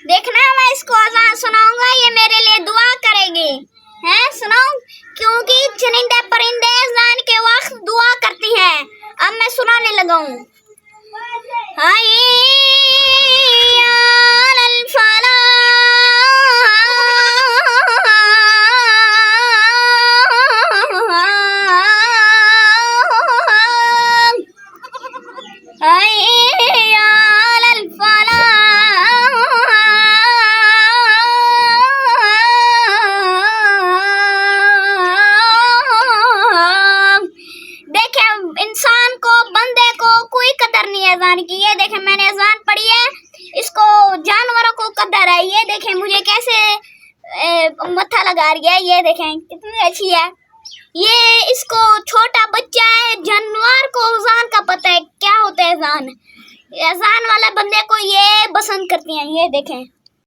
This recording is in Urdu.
دیکھنا میں اس کو اذان سناؤں گا، یہ میرے لیے دعا کرے گی. ہیں سناؤں؟ کیونکہ چرندے پرندے اذان کے وقت دعا کرتی ہیں. اب میں سنانے لگا ہوں. انسان کو، بندے کو کوئی قدر نہیں ہے اذان کی. یہ دیکھیں میں نے اذان پڑھی ہے، اس کو جانوروں کو قدر ہے. یہ دیکھیں مجھے کیسے متھا لگا رہی ہے. یہ دیکھیں کتنی اچھی ہے. یہ اس کو چھوٹا بچہ ہے، جانور کو اذان کا پتہ ہے کیا ہوتا ہے اذان. اذان والے بندے کو یہ پسند کرتی ہیں. یہ دیکھیں